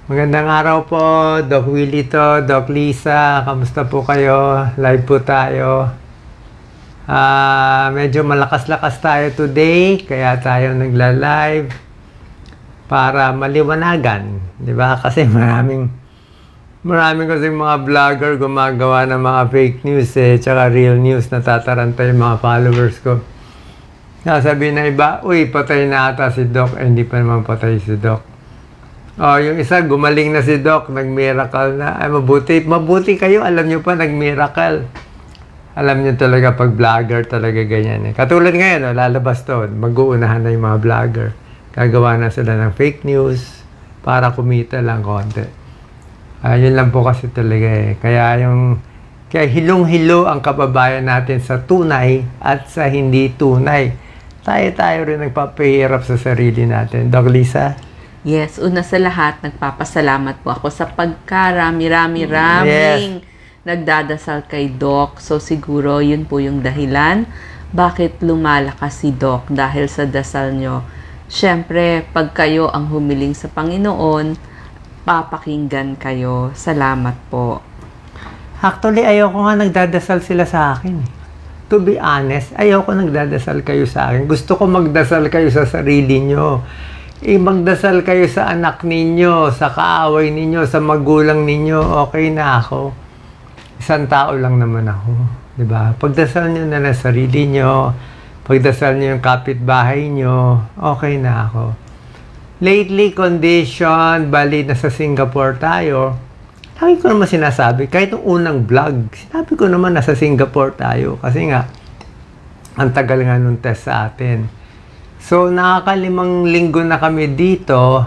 Magandang araw po, Doc Willie to, Doc Lisa, kamusta po kayo? Live po tayo. Medyo malakas-lakas tayo today, kaya tayo nagla-live para maliwanagan, di ba? Kasi maraming kasi mga vlogger gumagawa ng mga fake news tsaka real news, natataranta yung mga followers ko. Sasabihin na iba, uy, patay na ata si Doc, hindi pa naman patay si Doc. Yung isa, gumaling na si Doc, nag-miracle na. Ay, mabuti kayo, alam nyo pa, nag-miracle. Alam nyo talaga, pag vlogger talaga ganyan. Katulad ngayon, lalabas to, mag-uunahan na yung mga vlogger. Gagawa na sila ng fake news para kumita lang konti. Yun lang po kasi talaga Kaya hilong-hilo ang kababayan natin sa tunay at sa hindi tunay. Tayo rin nagpapahirap sa sarili natin. Doc Lisa? Yes, una sa lahat, nagpapasalamat po ako sa pagkarami-raming nagdadasal kay Doc. So siguro yun po yung dahilan bakit lumalakas si Doc dahil sa dasal nyo. Siyempre, pag kayo ang humiling sa Panginoon, papakinggan kayo. Salamat po. Actually, ayoko nga nagdadasal sila sa akin. To be honest, ayoko nagdadasal kayo sa akin. Gusto ko magdasal kayo sa sarili nyo. Magdasal kayo sa anak ninyo, sa kaaway ninyo, sa magulang ninyo, okay na ako. Isang tao lang naman ako, di ba? Pagdasal nyo na sarili nyo, pagdasal nyo yung kapitbahay nyo, okay na ako. Lately condition, bali na sa Singapore tayo, lagi ko naman sinasabi, kahit yung unang vlog, sinabi ko naman nasa Singapore tayo, kasi nga, ang tagal nga nung test sa atin. So, nakakalimang linggo na kami dito.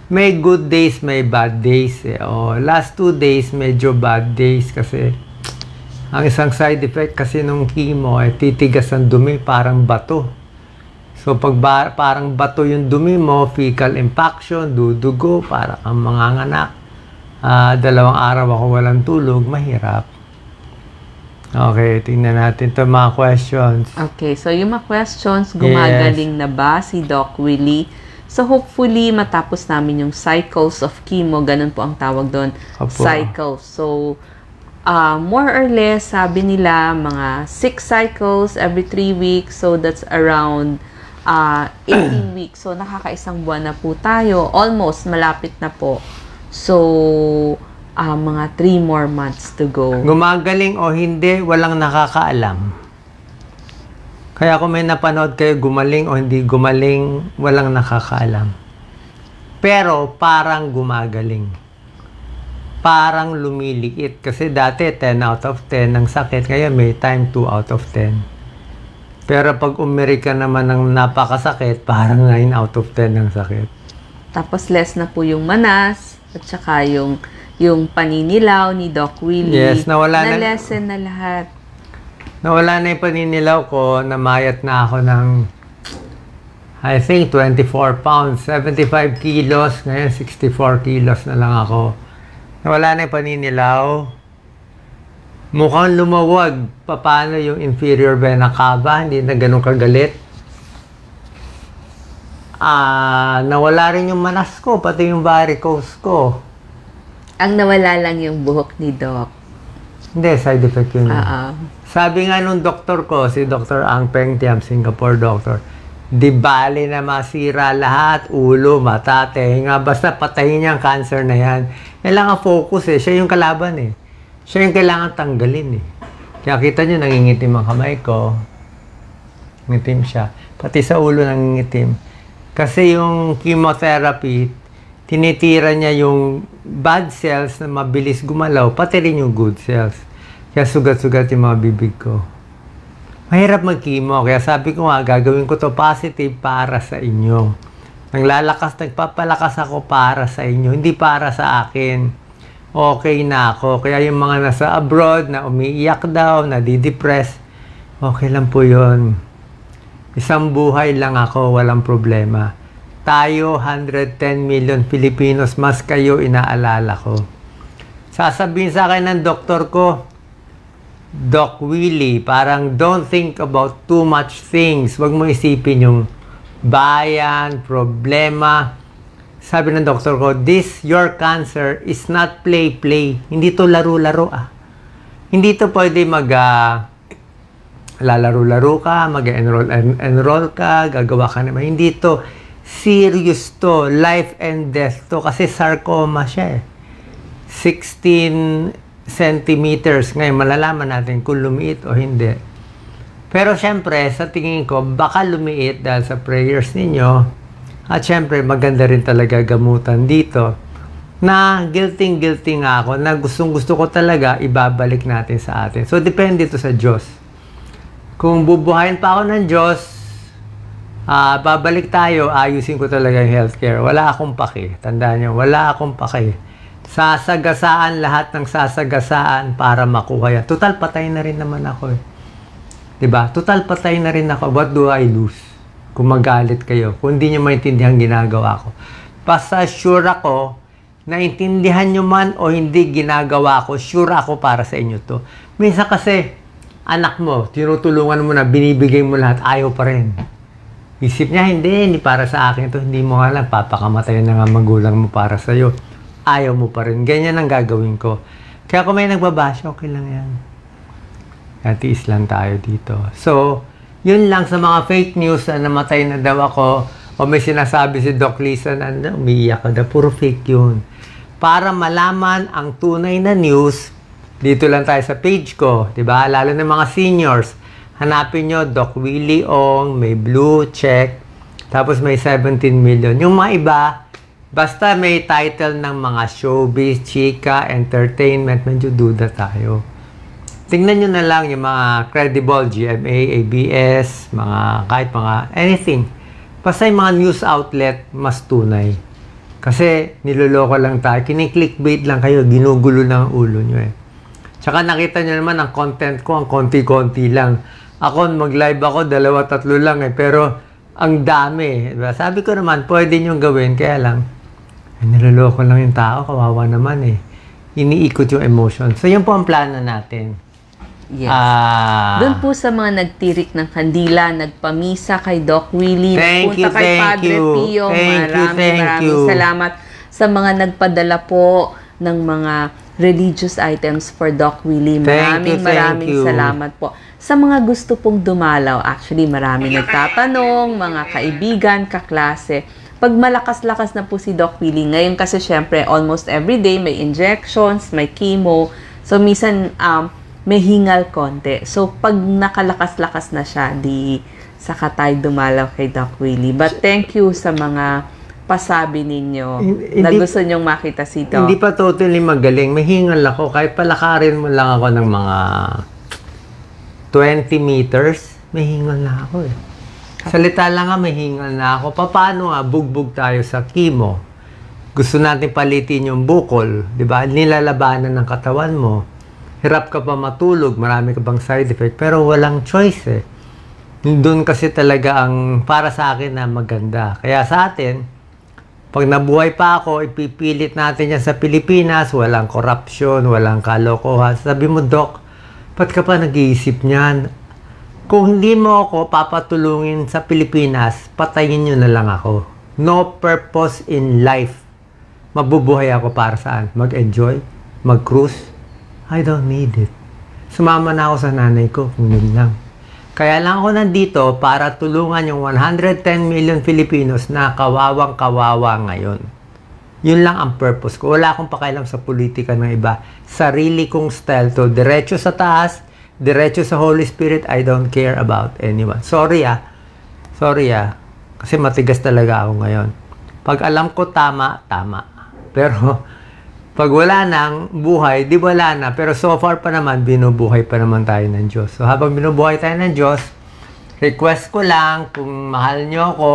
May good days, may bad days. Last 2 days, medyo bad days kasi ang isang side effect kasi nung chemo titigas ang dumi, parang bato. So, pag parang bato yung dumi mo, fecal impaction, dudugo, para kang manganganak. 2 araw ako walang tulog, mahirap. Okay, tingnan natin itong mga questions. Okay, so yung mga questions, gumagaling na ba si Doc Willie? So hopefully, matapos namin yung cycles of chemo, ganun po ang tawag doon, cycles. So, more or less, sabi nila, mga 6 cycles every 3 weeks. So, that's around 18 weeks. So, nakakaisang buwan na po tayo. Almost, malapit na po. So, mga 3 more months to go. Gumagaling o hindi, walang nakakaalam. Kaya kung may napanood kayo, gumaling o hindi gumaling, walang nakakaalam. Pero parang gumagaling. Parang lumiliit. Kasi dati 10 out of 10 ang sakit. Kaya may time 2 out of 10. Pero pag umiri ka naman ng napakasakit, parang 9 out of 10 ang sakit. Tapos less na po yung manas at saka yung paninilaw ni Doc Willie. Yes, na-lessen na lahat. Nawala na yung paninilaw ko, namayat na ako ng, I think, 24 pounds, 75 kilos, ngayon 64 kilos na lang ako. Nawala na yung paninilaw. Mukhang lumawag. Paano yung inferior vena cava, hindi na ganun kagalit. Nawala rin yung manas ko, pati yung varicose ko. Ang nawala lang yung buhok ni Doc. Hindi, side effect yun. Sabi nga nung doktor ko, si Dr. Ang Peng Tiam, Singapore doctor, di bali na masira lahat, ulo, mata, tenga, basta patayin niya ang cancer na yan. Kailangan focus siya yung kalaban Siya yung kailangan tanggalin Kaya kita nyo, nangingitim ang kamay ko. Ngitim siya. Pati sa ulo nangingitim. Kasi yung chemotherapy, tinitira niya yung bad cells na mabilis gumalaw, pati rin yung good cells. Kaya sugat-sugat yung mga bibig ko. Mahirap mag-chemo, kaya sabi ko nga, gagawin ko to positive para sa inyo. Nagpapalakas ako para sa inyo, hindi para sa akin. Okay na ako. Kaya yung mga nasa abroad, na umiiyak daw, na didepress, okay lang po yun. Isang buhay lang ako, walang problema. Tayo, 110 million Filipinos, mas kayo inaalala ko. Sasabihin sa akin ng doktor ko, Doc Willie, parang don't think about too much things. Huwag mo isipin yung bayan, problema. sabi ng doktor ko, your cancer is not play. Hindi to laro-laro Hindi to pwede lalaro-laro ka, mag-enroll ka, gagawa ka naman. Hindi to. Serious to. Life and death to. Kasi sarcoma siya 16 centimeters. Ngayon, malalaman natin kung lumiit o hindi. Pero syempre, sa tingin ko, baka lumiit dahil sa prayers ninyo. At syempre, maganda rin talaga gamutan dito na guilty nga ako na gusto ko talaga ibabalik natin sa atin. So, depende ito sa Diyos. Kung bubuhayin pa ako ng Diyos, babalik tayo, ayusin ko talaga yung healthcare. Wala akong paki. Tandaan nyo, wala akong paki. Sasagasaan lahat ng sasagasaan para makuha yan. Total, patay na rin naman ako Diba? Total, patay na rin ako. What do I lose? Kung magalit kayo, kung hindi nyo maintindihan ginagawa ko. Basta sure ako, naintindihan nyo man o hindi ginagawa ko, sure ako para sa inyo to. Minsan kasi, anak mo, tinutulungan mo na, binibigay mo lahat, ayaw pa rin. Isip niya, hindi para sa akin to, hindi mo alam, papakamatay na nga magulang mo para sa'yo. Ayaw mo pa rin. Ganyan ang gagawin ko. Kaya kung may nagbabasya, okay lang yan. Tiis lang tayo dito. So, yun lang sa mga fake news na namatay na daw ako o may sinasabi si Doc Lisa na umiiyak ka daw. Puro fake yun. Para malaman ang tunay na news, dito lang tayo sa page ko. Diba? Lalo na mga seniors. Hanapin nyo Doc Willie Ong, may blue check, tapos may 17 million. Yung mga iba, basta may title ng mga showbiz, chika, entertainment, medyo duda tayo. Tingnan nyo na lang yung mga credible, GMA, ABS, kahit mga anything. Basta yung mga news outlet, mas tunay. Kasi niloloko lang tayo. Kini-clickbait lang kayo, ginugulo lang ang ulo nyo Tsaka nakita nyo naman ang content ko, ang konti-konti lang. Ako, mag-live ako, 2-3 lang pero ang dami. Sabi ko naman, pwede nyo gawin, kaya lang, niloloko lang yung tao, kawawa naman Iniikot yung emotion. So, yun po ang plano natin. Yes. Doon po sa mga nagtirik ng kandila, nagpamisa kay Doc Willie, punta kay Padre Pio, maraming salamat sa mga nagpadala po ng mga religious items for Doc Willie. Maraming salamat po. Sa mga gusto pong dumalaw, actually maraming nagtatanong, mga kaibigan, kaklase, pag malakas-lakas na po si Doc Willie, ngayon kasi syempre almost everyday may injections, may chemo, so minsan may hingal konti. So, pag nakalakas-lakas na siya, di saka tayo dumalaw kay Doc Willie. But thank you sa mga pasabi ninyo na gusto nyong makita si Doc. Hindi pa totally magaling. May hingal ako. Kahit palakarin mo lang ako ng mga 20 meters, may hingal na ako Salita lang nga, may hingal na ako. Paano nga, bugbog tayo sa chemo? Gusto natin palitin yung bukol. Diba? Nilalabanan ng katawan mo. Hirap ka pa matulog, marami ka bang side effect, pero walang choice Doon kasi talaga ang para sa akin na maganda. Kaya sa atin, pag nabuhay pa ako, ipipilit natin yan sa Pilipinas, walang corruption, walang kalokohan. Sabi mo, Doc, ba't ka pa nag-iisip niyan? Kung hindi mo ako papatulungin sa Pilipinas, patayin nyo na lang ako. No purpose in life. Mabubuhay ako para saan? Mag-enjoy? Mag-cruise? I don't need it. Sumama na ako sa nanay ko kung yun lang. Kaya lang ako nandito para tulungan yung 110 million Filipinos na kawawang-kawawa ngayon. Yun lang ang purpose ko. Wala akong pakialam sa politika ng iba. Sarili kong style to. Diretso sa taas, diretso sa Holy Spirit, I don't care about anyone. Sorry Kasi matigas talaga ako ngayon. Pag alam ko tama, tama. Pero pag wala nang buhay, di wala na. Pero so far pa naman, binubuhay pa naman tayo ng Diyos. So habang binubuhay tayo ng Diyos, request ko lang, kung mahal nyo ako,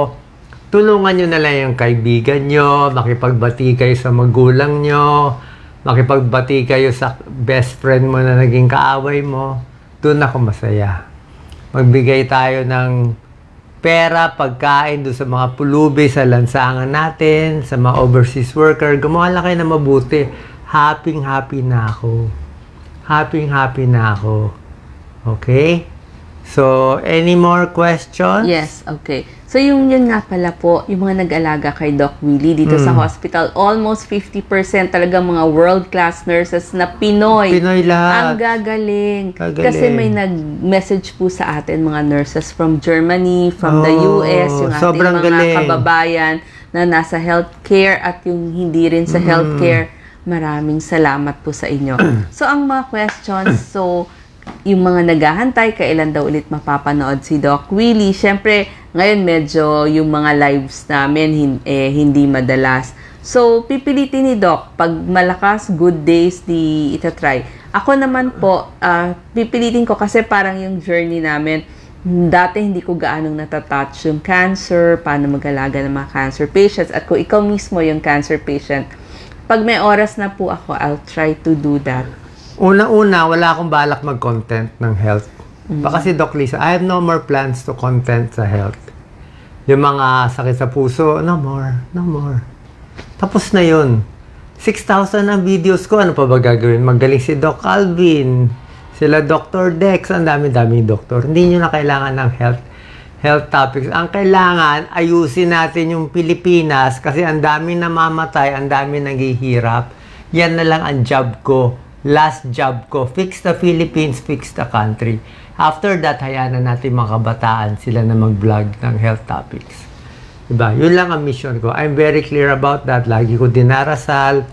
tulungan nyo na lang yung kaibigan nyo, makipagbati kayo sa magulang nyo, makipagbati kayo sa best friend mo na naging kaaway mo. Doon ako masaya. Magbigay tayo ng pera, pagkain doon sa mga pulubi, sa lansangan natin, sa mga overseas worker. Gumawa lang kayo na mabuti. Happy na ako. Happy na ako. Okay? So, any more questions? Yes, okay. So, yun nga pala po, yung mga nag-alaga kay Doc Willie dito sa hospital, almost 50% talagang mga world-class nurses na Pinoy. Pinoy lahat. Ang gagaling. Kasi may nag-message po sa atin mga nurses from Germany, from the US, yung ating mga galing. kababayan na nasa healthcare at yung hindi rin sa healthcare. Maraming salamat po sa inyo. So, ang mga questions, yung mga naghahantay, kailan daw ulit mapapanood si Doc Willie. Siyempre, ngayon medyo yung mga lives namin hindi madalas. So, pipilitin ni Doc, pag malakas, good days, di itatry. Ako naman po, pipilitin ko kasi parang yung journey namin, dati hindi ko gaanong natatouch yung cancer, paano mag-alaga ng mga cancer patients. At kung ikaw mismo yung cancer patient, pag may oras na po ako, I'll try to do that. Una-una, wala akong balak mag-content ng health. Baka si Doc Lisa, I have no more plans to content sa health. Yung mga sakit sa puso, no more, no more. Tapos na yun. 6,000 ang videos ko, ano pa ba gagawin? Magaling si Doc Alvin, sila Dr. Dex, ang dami-daming doktor. Hindi nyo na kailangan ng health topics. Ang kailangan, ayusin natin yung Pilipinas kasi ang dami namamatay, ang dami naghihirap. Yan na lang ang job ko. Last job ko, fix the Philippines, fix the country. After that, hayaan na natin mga kabataan sila na mag-vlog ng health topics. Diba? Yun lang ang mission ko. I'm very clear about that. Lagi ko dinarasal.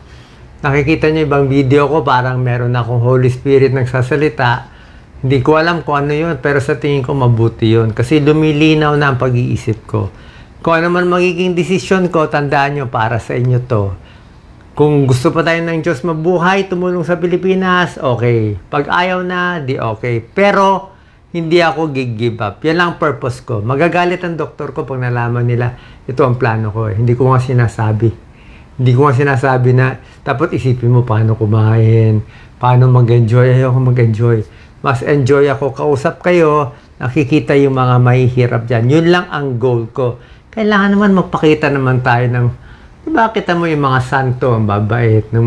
Nakikita niyo ibang video ko, parang meron akong Holy Spirit nagsasalita. Hindi ko alam kung ano yun, pero sa tingin ko mabuti yun. Kasi lumilinaw na ang pag-iisip ko. Kung ano man magiging desisyon ko, tandaan nyo, para sa inyo to. Kung gusto pa tayo ng Diyos mabuhay, tumulong sa Pilipinas, okay. Pag ayaw na, di okay. Pero, hindi ako give up. Yan lang ang purpose ko. Magagalit ang doktor ko pag nalaman nila, ito ang plano ko. Hindi ko nga sinasabi. Hindi ko nga sinasabi na, dapat isipin mo paano kumain, paano mag-enjoy. Ayaw ko mag-enjoy. Mas enjoy ako. Kausap kayo, nakikita yung mga mahihirap dyan. Yun lang ang goal ko. Kailangan naman magpakita naman tayo ng diba, kita mo yung mga santo, ang babait ng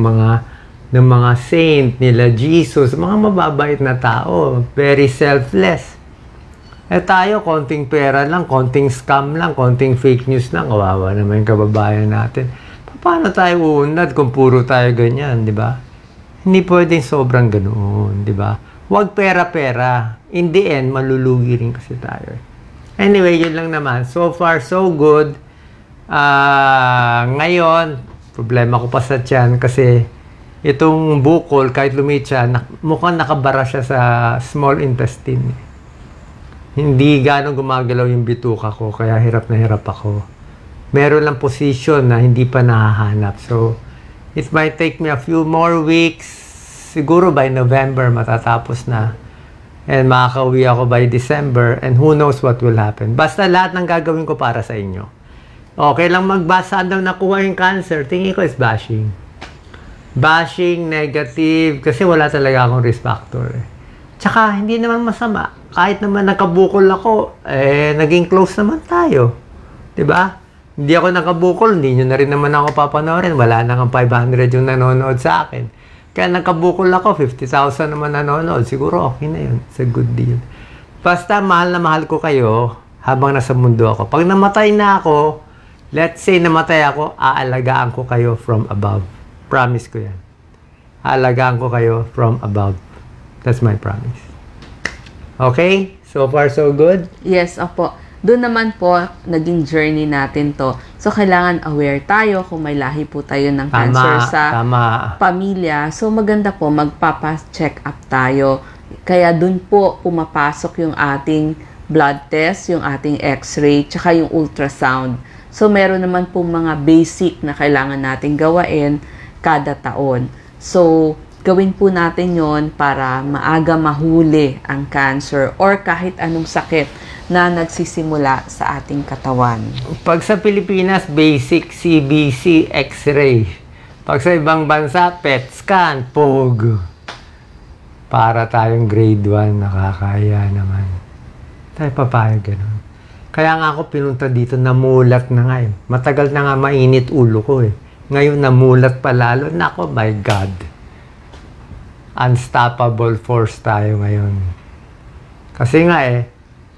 mga saint nila, Jesus, mga mababait na tao, very selfless. Eh tayo, konting pera lang, konting scam lang, konting fake news lang, kawawa naman yung kababayan natin. Paano tayo uunad kung puro tayo ganyan, di ba? Hindi pwedeng sobrang ganoon, di ba? Huwag pera-pera. In the end, malulugi rin kasi tayo. Anyway, yun lang naman. So far, so good. Ngayon, problema ko pa sa tiyan kasi itong bukol, kahit lumit siya, mukhang nakabara siya sa small intestine. Hindi gano'ng gumagalaw yung bituka ko, kaya hirap na hirap ako. Meron lang position na hindi pa nahahanap. So, it might take me a few more weeks. Siguro by November matatapos na. And makakauwi ako by December. And who knows what will happen. Basta lahat ng gagawin ko para sa inyo. Okay lang magbasa daw nakuha yung cancer. Tingin ko is bashing. Bashing, negative. Kasi wala talaga akong risk factor. Tsaka, hindi naman masama. Kahit naman nakabukol ako, naging close naman tayo. Diba? Hindi ako nakabukol, hindi nyo na rin naman ako papanoorin. Wala na kang 500 yung nanonood sa akin. Kaya nakabukol ako, 50,000 naman nanonood. Siguro okay na yun. It's a good deal. Basta, mahal na mahal ko kayo habang nasa mundo ako. Pag namatay na ako, let's say namatay ako, aalagaan ko kayo from above. Promise ko yan. Aalagaan ko kayo from above. That's my promise. Okay? So far, so good? Yes, opo. Doon naman po, naging journey natin to. So, kailangan aware tayo kung may lahi po tayo ng cancer sa pamilya. So, maganda po, magpapa-check up tayo. Kaya doon po pumapasok yung ating blood test, yung ating x-ray, tsaka yung ultrasound. So, meron naman po mga basic na kailangan natin gawain kada taon. So, gawin po natin yon para maaga mahuli ang cancer or kahit anong sakit na nagsisimula sa ating katawan. Pag sa Pilipinas, basic CBC X-ray. Pag sa ibang bansa, PET scan, POG. Para tayong grade 1, nakakaya naman. Tayo papayag ganun. Kaya nga ako pinunta dito, namulat na nga eh. Matagal na nga mainit ulo ko eh. Ngayon namulat pa lalo. Nako, my God. Unstoppable force tayo ngayon. Kasi nga eh,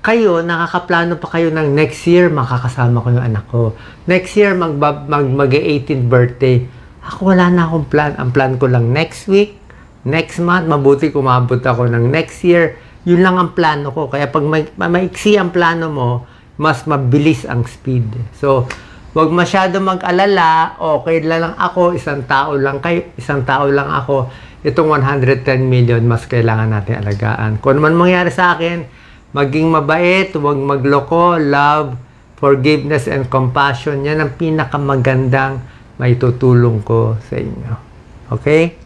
kayo, nakakaplano pa kayo ng next year, makakasama ko yung anak ko. Next year, mag-18th birthday. Ako, wala na akong plan. Ang plan ko lang next week, next month, mabuti kumabot ako ng next year. Yun lang ang plano ko. Kaya pag maiksi ang plano mo, mas mabilis ang speed. So, wag masyado mag-alala. Okay lang ako, isang tao lang ako. Itong 110 million, mas kailangan natin alagaan. Kung man mangyari sa akin, maging mabait, huwag magloko, love, forgiveness, and compassion. Yan ang pinakamagandang may tutulong ko sa inyo. Okay?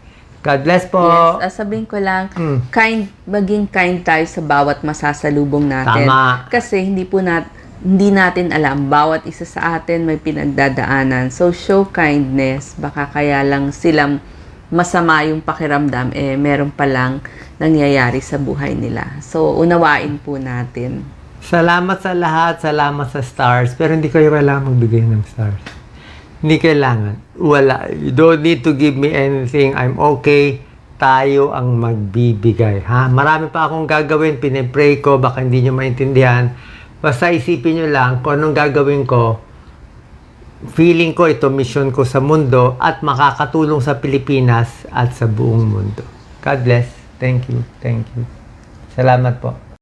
God bless po. Yes, sabihin ko lang, maging kind tayo sa bawat masasalubong natin. Tama. Kasi hindi natin alam, bawat isa sa atin may pinagdadaanan. So, show kindness. Baka kaya lang silang masama yung pakiramdam, meron palang nangyayari sa buhay nila. So, unawain po natin. Salamat sa lahat. Salamat sa stars. Pero hindi kayo kailangan magbigay ng stars. Hindi kailangan. Wala. You don't need to give me anything. I'm okay. Tayo ang magbibigay. Ha? Marami pa akong gagawin. Pinipray ko. Baka hindi nyo maintindihan. Basta isipin nyo lang kung anong gagawin ko. Feeling ko ito, mission ko sa mundo at makakatulong sa Pilipinas at sa buong mundo. God bless. Thank you. Thank you. Salamat po.